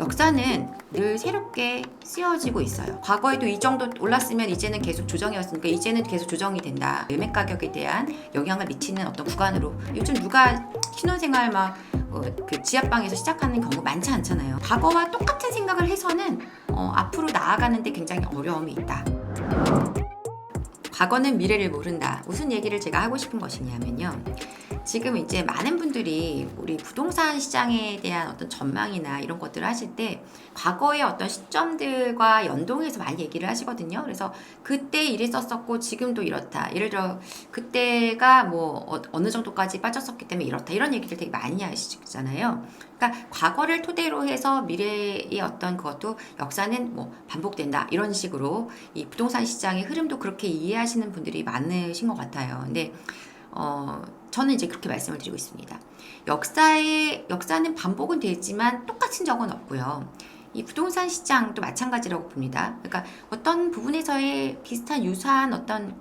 역사는 늘 새롭게 쓰여지고 있어요. 과거에도 이 정도 올랐으면 이제는 계속 조정이었으니까 이제는 계속 조정이 된다. 매매 가격에 대한 영향을 미치는 어떤 구간으로 요즘 누가 신혼생활 막 그 지하방에서 시작하는 경우 많지 않잖아요. 과거와 똑같은 생각을 해서는 앞으로 나아가는데 굉장히 어려움이 있다. 과거는 미래를 모른다. 무슨 얘기를 제가 하고 싶은 것이냐면요. 지금 이제 많은 분들이 우리 부동산 시장에 대한 어떤 전망이나 이런 것들을 하실 때 과거의 어떤 시점들과 연동해서 많이 얘기를 하시거든요. 그래서 그때 이랬었었고 지금도 이렇다. 예를 들어 그때가 뭐 어느 정도까지 빠졌었기 때문에 이렇다. 이런 얘기를 되게 많이 하시잖아요. 그러니까 과거를 토대로 해서 미래의 어떤 그것도 역사는 뭐 반복된다. 이런 식으로 이 부동산 시장의 흐름도 그렇게 이해하시는 분들이 많으신 것 같아요. 근데 저는 이제 그렇게 말씀을 드리고 있습니다. 역사는 반복은 되지만 똑같은 적은 없고요. 이 부동산 시장도 마찬가지라고 봅니다. 그러니까 어떤 부분에서의 비슷한 유사한 어떤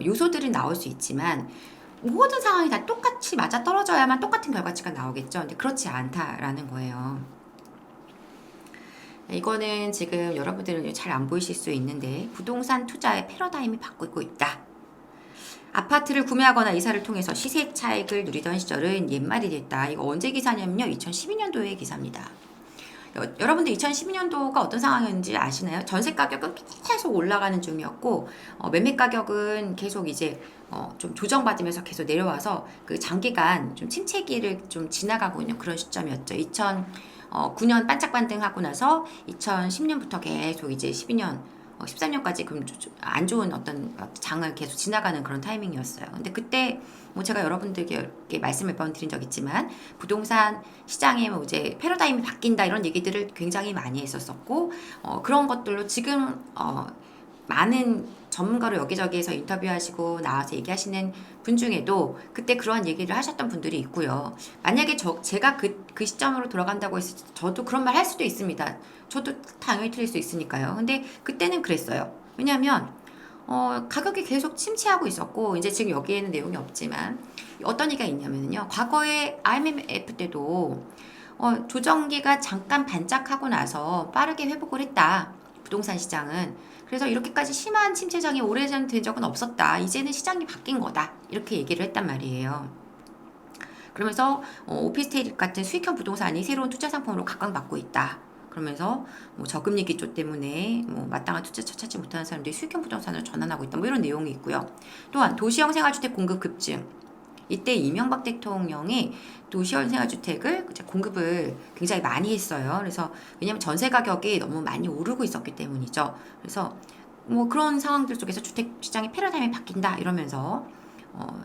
요소들은 나올 수 있지만 모든 상황이 다 똑같이 맞아 떨어져야만 똑같은 결과치가 나오겠죠. 근데 그렇지 않다라는 거예요. 이거는 지금 여러분들은 잘 안 보이실 수 있는데 부동산 투자의 패러다임이 바뀌고 있다. 아파트를 구매하거나 이사를 통해서 시세 차익을 누리던 시절은 옛말이 됐다. 이거 언제 기사냐면요. 2012년도의 기사입니다. 여러분들 2012년도가 어떤 상황이었는지 아시나요? 전세 가격은 계속 올라가는 중이었고 매매 가격은 계속 이제 좀 조정받으면서 계속 내려와서 그 장기간 좀 침체기를 좀 지나가고 있는 그런 시점이었죠. 2009년 반짝반등하고 나서 2010년부터 계속 이제 12년 13년까지 안 좋은 어떤 장을 계속 지나가는 그런 타이밍이었어요. 근데 그때 뭐 제가 여러분들께 말씀을 몇 번 드린 적 있지만 부동산 시장에 뭐 이제 패러다임이 바뀐다 이런 얘기들을 굉장히 많이 했었었고 그런 것들로 지금 많은 전문가로 여기저기에서 인터뷰하시고 나와서 얘기하시는 분 중에도 그때 그러한 얘기를 하셨던 분들이 있고요. 만약에 제가 그 시점으로 돌아간다고 했을 때 저도 그런 말 할 수도 있습니다. 저도 당연히 틀릴 수 있으니까요. 근데 그때는 그랬어요. 왜냐하면 가격이 계속 침체하고 있었고 이제 지금 여기에는 내용이 없지만 어떤 얘기가 있냐면요. 과거에 IMF 때도 조정기가 잠깐 반짝하고 나서 빠르게 회복을 했다. 부동산 시장은. 그래서 이렇게까지 심한 침체장이 오래전 된 적은 없었다. 이제는 시장이 바뀐 거다. 이렇게 얘기를 했단 말이에요. 그러면서 오피스텔 같은 수익형 부동산이 새로운 투자 상품으로 각광받고 있다. 그러면서 뭐 저금리 기조 때문에 뭐 마땅한 투자처 찾지 못하는 사람들이 수익형 부동산으로 전환하고 있다. 뭐 이런 내용이 있고요. 또한 도시형 생활주택 공급 급증. 이때 이명박 대통령이 도시형 생활주택을 공급을 굉장히 많이 했어요. 그래서 왜냐하면 전세 가격이 너무 많이 오르고 있었기 때문이죠. 그래서 뭐 그런 상황들 속에서 주택 시장의 패러다임이 바뀐다 이러면서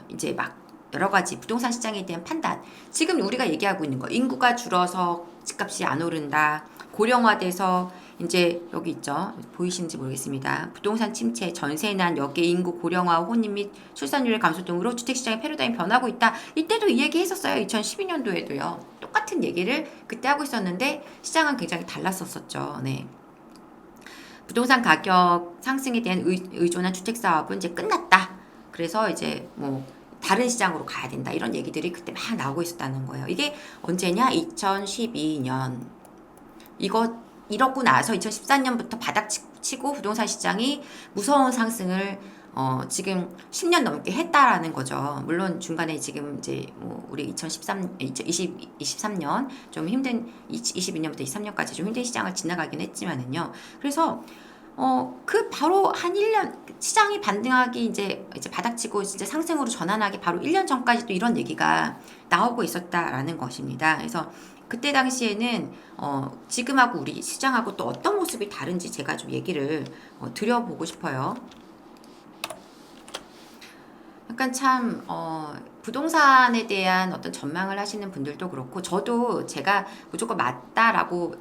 이제 막 여러 가지 부동산 시장에 대한 판단. 지금 우리가 얘기하고 있는 거 인구가 줄어서 집값이 안 오른다. 고령화돼서 이제 여기 있죠. 보이시는지 모르겠습니다. 부동산 침체, 전세난, 역계 인구 고령화, 혼인 및 출산율의 감소 등으로 주택시장의 패러다임이 변하고 있다. 이때도 이 얘기 했었어요. 2012년도에도요. 똑같은 얘기를 그때 하고 있었는데 시장은 굉장히 달랐었죠. 네. 부동산 가격 상승에 대한 의존한 주택사업은 이제 끝났다. 그래서 이제 뭐 다른 시장으로 가야 된다. 이런 얘기들이 그때 막 나오고 있었다는 거예요. 이게 언제냐? 2012년. 이러고 나서 2014년부터 바닥치고 부동산 시장이 무서운 상승을 지금 10년 넘게 했다라는 거죠. 물론 중간에 지금 이제 뭐 우리 2023년 좀 힘든 22년부터 23년까지 좀 힘든 시장을 지나가긴 했지만은요. 그래서 그 바로 한 1년 시장이 반등하기 이제 바닥치고 진짜 상승으로 전환하기 바로 1년 전까지도 이런 얘기가 나오고 있었다라는 것입니다. 그래서 그때 당시에는 지금하고 우리 시장하고 또 어떤 모습이 다른지 제가 좀 얘기를 드려보고 싶어요. 약간 참 부동산에 대한 어떤 전망을 하시는 분들도 그렇고 저도 제가 무조건 맞다라고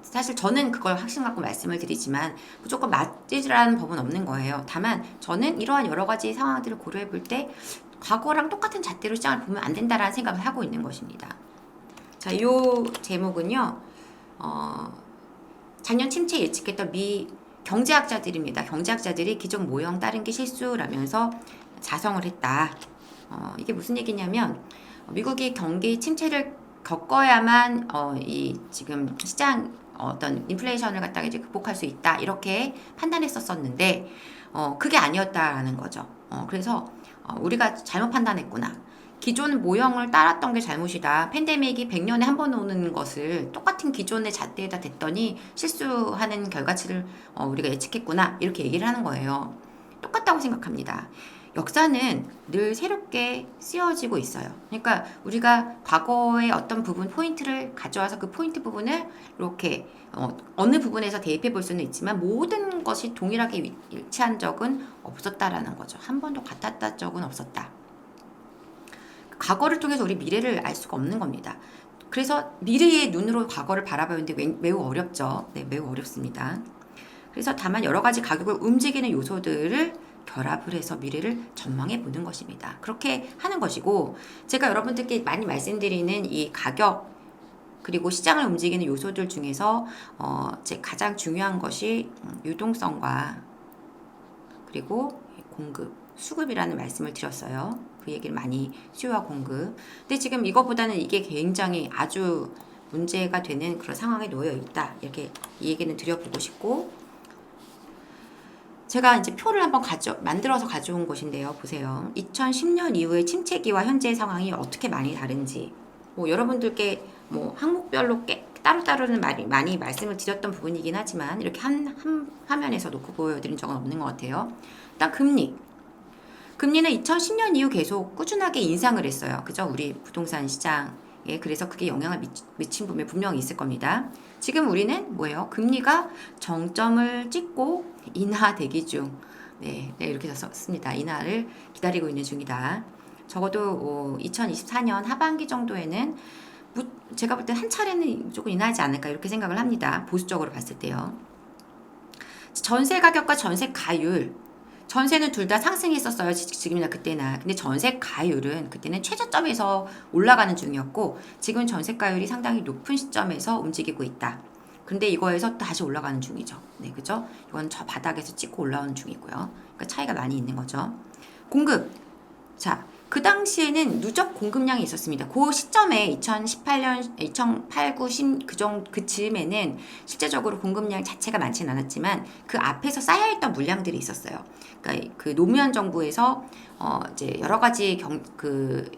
사실 저는 그걸 확신 갖고 말씀을 드리지만 무조건 맞지라는 법은 없는 거예요. 다만 저는 이러한 여러 가지 상황들을 고려해 볼 때 과거랑 똑같은 잣대로 시장을 보면 안 된다라는 생각을 하고 있는 것입니다. 자, 이 제목은요. 작년 침체 예측했던 미 경제학자들입니다. 경제학자들이 기존 모형 따른 게 실수라면서 자성을 했다. 이게 무슨 얘기냐면 미국이 경기 침체를 겪어야만 이 지금 시장 어떤 인플레이션을 갖다가 이제 극복할 수 있다 이렇게 판단했었었는데 그게 아니었다라는 거죠. 그래서 우리가 잘못 판단했구나. 기존 모형을 따랐던 게 잘못이다. 팬데믹이 100년에 한 번 오는 것을 똑같은 기존의 잣대에다 댔더니 실수하는 결과치를 우리가 예측했구나. 이렇게 얘기를 하는 거예요. 똑같다고 생각합니다. 역사는 늘 새롭게 쓰여지고 있어요. 그러니까 우리가 과거의 어떤 부분 포인트를 가져와서 그 포인트 부분을 이렇게 어느 부분에서 대입해 볼 수는 있지만 모든 것이 동일하게 일치한 적은 없었다라는 거죠. 한 번도 같았다 적은 없었다. 과거를 통해서 우리 미래를 알 수가 없는 겁니다. 그래서 미래의 눈으로 과거를 바라보는데 매우 어렵죠. 네, 매우 어렵습니다. 그래서 다만 여러 가지 가격을 움직이는 요소들을 결합을 해서 미래를 전망해 보는 것입니다. 그렇게 하는 것이고, 제가 여러분들께 많이 말씀드리는 이 가격 그리고 시장을 움직이는 요소들 중에서 제 가장 중요한 것이 유동성과 그리고 공급, 수급이라는 말씀을 드렸어요. 그 얘기를 많이 수요와 공급. 근데 지금 이거보다는 이게 굉장히 아주 문제가 되는 그런 상황에 놓여 있다. 이렇게 이 얘기는 드려보고 싶고, 제가 이제 표를 한번 만들어서 가져온 것인데요. 보세요. 2010년 이후의 침체기와 현재의 상황이 어떻게 많이 다른지. 여러분들께 항목별로 따로따로는 많이 말씀을 드렸던 부분이긴 하지만 이렇게 한 화면에서 놓고 보여드린 적은 없는 것 같아요. 일단 금리는 2010년 이후 계속 꾸준하게 인상을 했어요. 그죠? 우리 부동산 시장에. 그래서 그게 영향을 미친 부분이 분명히 있을 겁니다. 지금 우리는 뭐예요? 금리가 정점을 찍고 인하 대기 중. 네, 이렇게 썼습니다. 인하를 기다리고 있는 중이다. 적어도 2024년 하반기 정도에는 제가 볼 때 한 차례는 조금 인하하지 않을까 이렇게 생각을 합니다. 보수적으로 봤을 때요. 전세 가격과 전세 가율. 전세는 둘 다 상승했었어요. 지금이나 그때나. 근데 전세 가율은 그때는 최저점에서 올라가는 중이었고 지금은 전세 가율이 상당히 높은 시점에서 움직이고 있다. 근데 이거에서 또 다시 올라가는 중이죠. 네, 그죠? 이건 저 바닥에서 찍고 올라오는 중이고요. 그러니까 차이가 많이 있는 거죠. 공급. 자, 그 당시에는 누적 공급량이 있었습니다. 그 시점에 2018년, 2008, 9, 10 그쯤에는 실제적으로 공급량 자체가 많지는 않았지만 그 앞에서 쌓여있던 물량들이 있었어요. 그러니까 그 노무현 정부에서 이제 여러 가지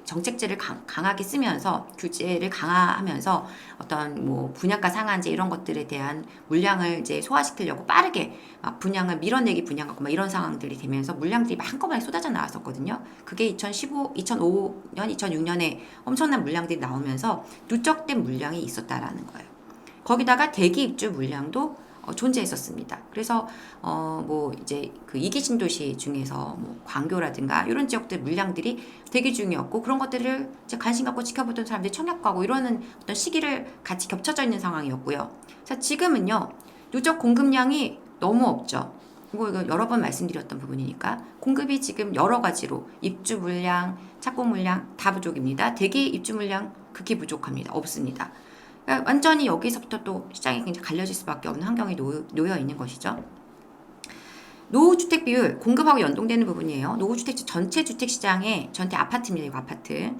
정책들을 강하게 쓰면서 규제를 강화하면서 어떤 분양가 상한제 이런 것들에 대한 물량을 이제 소화시키려고 빠르게 분양을 밀어내기 분양하고 이런 상황들이 되면서 물량들이 한꺼번에 쏟아져 나왔었거든요. 그게 2005년, 2006년에 엄청난 물량들이 나오면서 누적된 물량이 있었다라는 거예요. 거기다가 대기 입주 물량도 존재했었습니다. 그래서 이제 그 이기 신도시 중에서 광교라든가 이런 지역들 물량들이 대기 중이었고 그런 것들을 이제 관심 갖고 지켜보던 사람들이 청약하고 이러는 어떤 시기를 같이 겹쳐져 있는 상황이었고요. 자, 지금은요 누적 공급량이 너무 없죠. 이거 여러 번 말씀드렸던 부분이니까 공급이 지금 여러 가지로 입주 물량, 착공 물량 다 부족입니다. 대기 입주 물량 극히 부족합니다. 없습니다. 그러니까 완전히 여기서부터 또 시장이 굉장히 갈려질 수밖에 없는 환경에 놓여 있는 것이죠. 노후주택 비율 공급하고 연동되는 부분이에요. 노후주택 전체 주택시장의 전체 아파트입니다. 이거 아파트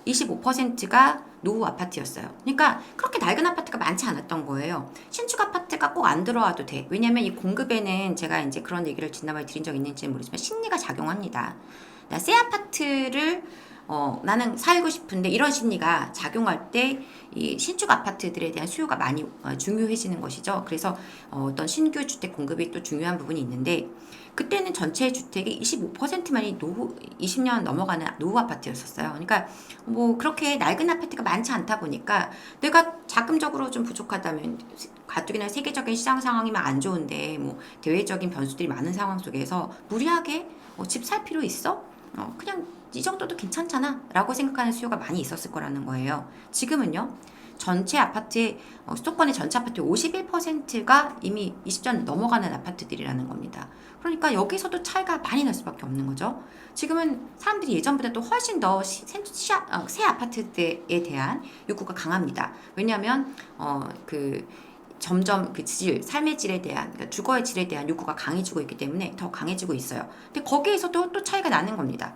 25%가 노후 아파트였어요. 그러니까 그렇게 낡은 아파트가 많지 않았던 거예요. 신축 아파트가 꼭 안 들어와도 돼. 왜냐면 이 공급에는 제가 이제 그런 얘기를 지난번에 드린 적 있는지 모르지만 심리가 작용합니다. 새 아파트를 나는 살고 싶은데 이런 심리가 작용할 때 이 신축 아파트들에 대한 수요가 많이 중요해지는 것이죠. 그래서 어떤 신규 주택 공급이 또 중요한 부분이 있는데 그때는 전체 주택의 25%만이 노후 20년 넘어가는 노후 아파트였었어요. 그러니까 그렇게 낡은 아파트가 많지 않다 보니까 내가 자금적으로 좀 부족하다면 가뜩이나 세계적인 시장 상황이면 안 좋은데 대외적인 변수들이 많은 상황 속에서 무리하게 집 살 필요 있어? 그냥 이 정도도 괜찮잖아 라고 생각하는 수요가 많이 있었을 거라는 거예요. 지금은요 전체 아파트의 수도권의 전체 아파트의 51%가 이미 20년 넘어가는 아파트들이라는 겁니다. 그러니까 여기서도 차이가 많이 날 수밖에 없는 거죠. 지금은 사람들이 예전보다 또 훨씬 더 새 아파트에 대한 욕구가 강합니다. 왜냐하면 점점 삶의 질에 대한, 그러니까 주거의 질에 대한 욕구가 강해지고 있기 때문에 더 강해지고 있어요. 근데 거기에서도 또 차이가 나는 겁니다.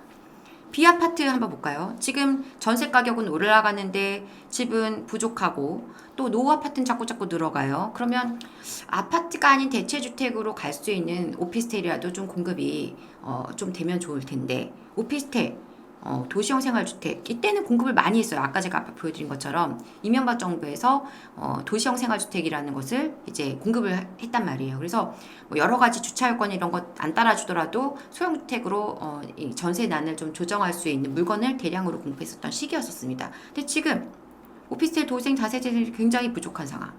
B아파트 한번 볼까요? 지금 전세 가격은 올라가는데 집은 부족하고 또 노후 아파트는 자꾸 늘어가요. 그러면 아파트가 아닌 대체주택으로 갈 수 있는 오피스텔이라도 좀 공급이 좀 되면 좋을 텐데 오피스텔 도시형 생활주택 이때는 공급을 많이 했어요. 아까 제가 보여드린 것처럼 이명박 정부에서 도시형 생활주택이라는 것을 이제 공급을 했단 말이에요. 그래서 뭐 여러 가지 주차 요건 이런 것 안 따라주더라도 소형주택으로 이 전세난을 좀 조정할 수 있는 물건을 대량으로 공급했었던 시기였었습니다. 근데 지금 오피스텔 도생 다세대들이 굉장히 부족한 상황.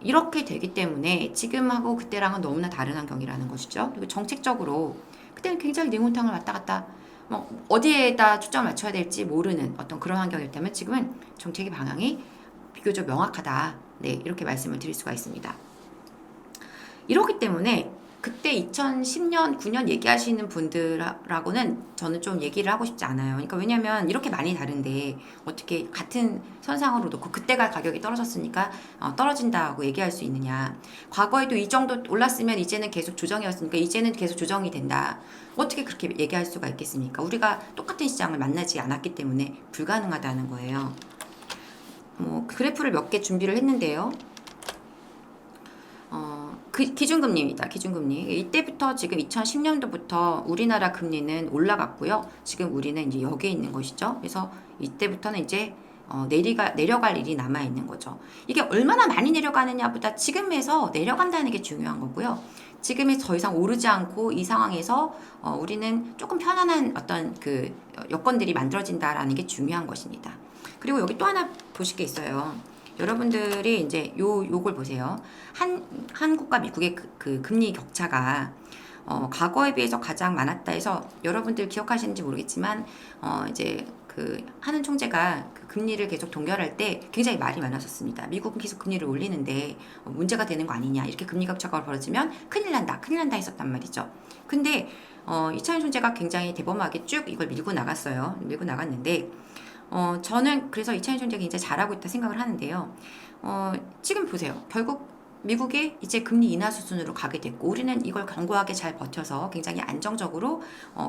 이렇게 되기 때문에 지금하고 그때랑은 너무나 다른 환경이라는 것이죠. 그리고 정책적으로 그때는 굉장히 냉온탕을 왔다 갔다 뭐 어디에다 초점을 맞춰야 될지 모르는 어떤 그런 환경이었다면 지금은 정책의 방향이 비교적 명확하다. 네, 이렇게 말씀을 드릴 수가 있습니다. 이렇기 때문에 그때 2010년, 9년 얘기하시는 분들하고는 저는 좀 얘기를 하고 싶지 않아요. 그러니까 왜냐면 이렇게 많이 다른데 어떻게 같은 선상으로 놓고 그때가 가격이 떨어졌으니까 떨어진다고 얘기할 수 있느냐. 과거에도 이 정도 올랐으면 이제는 계속 조정이었으니까 이제는 계속 조정이 된다. 어떻게 그렇게 얘기할 수가 있겠습니까? 우리가 똑같은 시장을 만나지 않았기 때문에 불가능하다는 거예요. 뭐 그래프를 몇 개 준비를 했는데요. 기준금리입니다. 기준금리. 이때부터 지금 2010년도부터 우리나라 금리는 올라갔고요. 지금 우리는 이제 여기에 있는 것이죠. 그래서 이때부터는 이제 내려갈 일이 남아 있는 거죠. 이게 얼마나 많이 내려가느냐보다 지금에서 내려간다는 게 중요한 거고요. 지금에서 더 이상 오르지 않고 이 상황에서 우리는 조금 편안한 어떤 그 여건들이 만들어진다라는 게 중요한 것입니다. 그리고 여기 또 하나 보실 게 있어요. 여러분들이 이제 요걸 보세요. 한국과 미국의 그 금리 격차가 과거에 비해서 가장 많았다 해서 여러분들 기억하시는지 모르겠지만 이제 그 하는 총재가 그 금리를 계속 동결할 때 굉장히 말이 많았었습니다. 미국은 계속 금리를 올리는데 문제가 되는 거 아니냐. 이렇게 금리 격차가 벌어지면 큰일 난다 했었단 말이죠. 근데 이찬희 총재가 굉장히 대범하게 쭉 이걸 밀고 나갔어요. 밀고 나갔는데 저는 그래서 이찬희 총재가 굉장히 잘하고 있다 생각을 하는데요. 지금 보세요. 결국 미국이 이제 금리 인하 수준으로 가게 됐고 우리는 이걸 견고하게 잘 버텨서 굉장히 안정적으로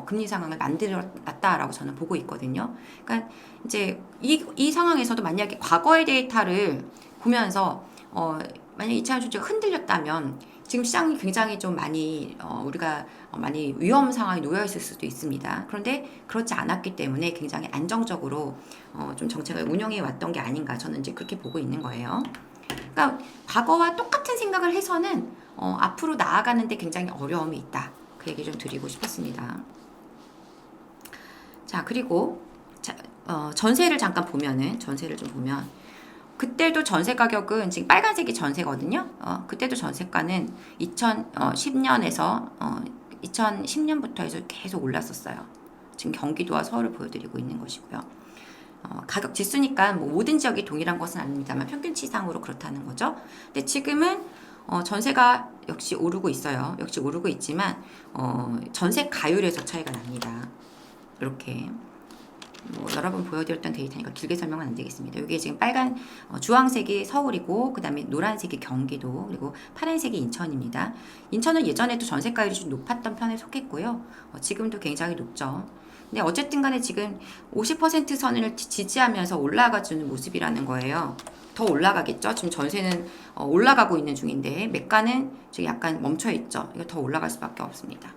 금리 상황을 만들어놨다라고 저는 보고 있거든요. 그러니까 이제 이 상황에서도 만약에 과거의 데이터를 보면서 만약에 이찬희 총재가 흔들렸다면 지금 시장이 굉장히 좀 많이 우리가 많이 위험 상황에 놓여 있을 수도 있습니다. 그런데 그렇지 않았기 때문에 굉장히 안정적으로 좀 정책을 운영해 왔던 게 아닌가 저는 이제 그렇게 보고 있는 거예요. 그러니까 과거와 똑같은 생각을 해서는 앞으로 나아가는데 굉장히 어려움이 있다. 그 얘기 좀 드리고 싶었습니다. 자, 그리고 전세를 잠깐 보면은 전세를 좀 보면 그때도 전세 가격은 지금 빨간색이 전세거든요. 그때도 전세가는 2010년에서 2010년부터 해서 계속 올랐었어요. 지금 경기도와 서울을 보여드리고 있는 것이고요. 가격 지수니까 뭐 모든 지역이 동일한 것은 아닙니다만 평균치상으로 그렇다는 거죠. 근데 지금은 전세가 역시 오르고 있어요. 역시 오르고 있지만 전세 가율에서 차이가 납니다. 이렇게. 뭐 여러 번 보여드렸던 데이터니까 길게 설명은 안 되겠습니다. 여기 지금 빨간 주황색이 서울이고 그 다음에 노란색이 경기도 그리고 파란색이 인천입니다. 인천은 예전에도 전세가율이 좀 높았던 편에 속했고요. 지금도 굉장히 높죠. 근데 어쨌든 간에 지금 50% 선을 지지하면서 올라가주는 모습이라는 거예요. 더 올라가겠죠. 지금 전세는 올라가고 있는 중인데 매가는 지금 약간 멈춰 있죠. 이거 더 올라갈 수밖에 없습니다.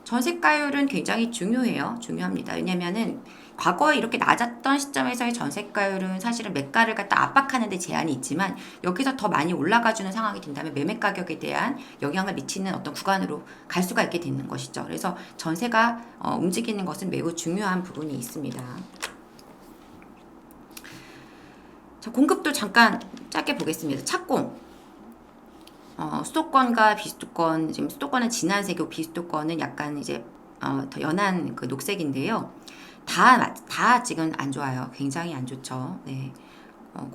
전세가율은 굉장히 중요합니다. 왜냐면은 과거에 이렇게 낮았던 시점에서의 전세가율은 사실은 매가를 갖다 압박하는 데 제한이 있지만 여기서 더 많이 올라가주는 상황이 된다면 매매 가격에 대한 영향을 미치는 어떤 구간으로 갈 수가 있게 되는 것이죠. 그래서 전세가 움직이는 것은 매우 중요한 부분이 있습니다. 자, 공급도 잠깐 짧게 보겠습니다. 착공. 수도권과 비수도권, 지금 수도권은 진한색이고 비수도권은 약간 이제 더 연한 그 녹색인데요. 다 지금 안 좋아요. 굉장히 안 좋죠. 네.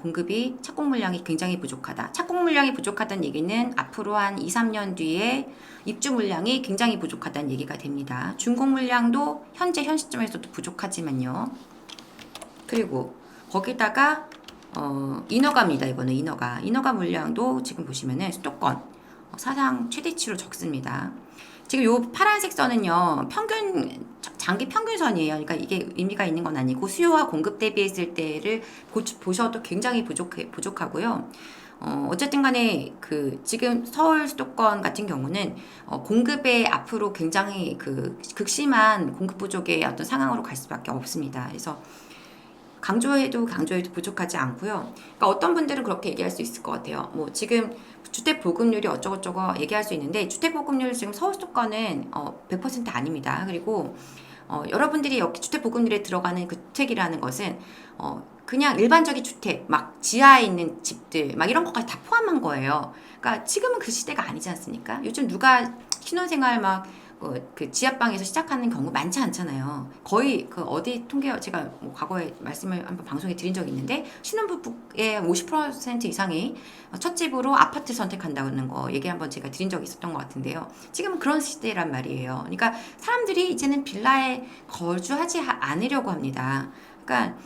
공급이 착공 물량이 굉장히 부족하다. 착공 물량이 부족하다는 얘기는 앞으로 한 2, 3년 뒤에 입주 물량이 굉장히 부족하다는 얘기가 됩니다. 준공 물량도 현 시점에서도 부족하지만요. 그리고 거기다가 인허가입니다. 이거는 인허가 물량도 지금 보시면은 수도권 사상 최대치로 적습니다. 지금 요 파란색 선은요, 장기 평균선이에요. 그러니까 이게 의미가 있는 건 아니고 수요와 공급 대비했을 때를 보셔도 굉장히 부족하고요. 어쨌든 간에 지금 서울 수도권 같은 경우는 공급에 앞으로 굉장히 극심한 공급 부족의 어떤 상황으로 갈 수밖에 없습니다. 그래서 강조해도 부족하지 않고요. 그러니까 어떤 분들은 그렇게 얘기할 수 있을 것 같아요. 뭐 지금 주택 보급률이 어쩌고저쩌고 얘기할 수 있는데 주택 보급률 지금 서울 수도권은 100% 아닙니다. 그리고 여러분들이 여기 주택 보급률에 들어가는 그 주택이라는 것은 그냥 일반적인 주택, 막 지하에 있는 집들, 막 이런 것까지 다 포함한 거예요. 그러니까 지금은 그 시대가 아니지 않습니까? 요즘 누가 신혼생활 막 그 지하방에서 시작하는 경우 많지 않잖아요. 거의 어디 통계 제가 뭐 과거에 말씀을 한번 방송에 드린 적이 있는데 신혼부부의 50% 이상이 첫 집으로 아파트 선택한다는 거 얘기 한번 제가 드린 적이 있었던 것 같은데요. 지금은 그런 시대란 말이에요. 그러니까 사람들이 이제는 빌라에 거주하지 않으려고 합니다. 그러니까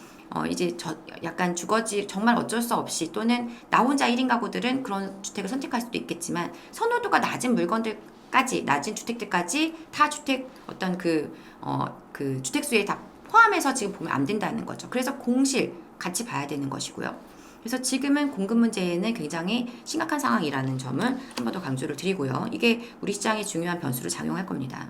이제 약간 주거지 정말 어쩔 수 없이 또는 나 혼자 1인 가구들은 그런 주택을 선택할 수도 있겠지만 선호도가 낮은 물건들까지 낮은 주택들까지 타 주택 어떤 그 주택수에 다 포함해서 지금 보면 안 된다는 거죠. 그래서 공실 같이 봐야 되는 것이고요. 그래서 지금은 공급 문제는 굉장히 심각한 상황이라는 점을 한 번 더 강조를 드리고요. 이게 우리 시장에 중요한 변수로 작용할 겁니다.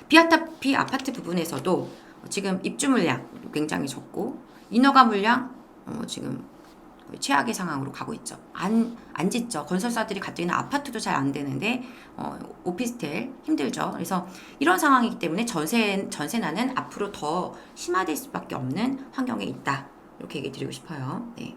비아파트 부분에서도 지금 입주 물량 굉장히 적고 인허가 물량 지금 최악의 상황으로 가고 있죠. 안 짓죠. 건설사들이 갖고 있는 아파트도 잘 안 되는데 오피스텔 힘들죠. 그래서 이런 상황이기 때문에 전세난은 앞으로 더 심화될 수밖에 없는 환경에 있다. 이렇게 얘기 드리고 싶어요. 네.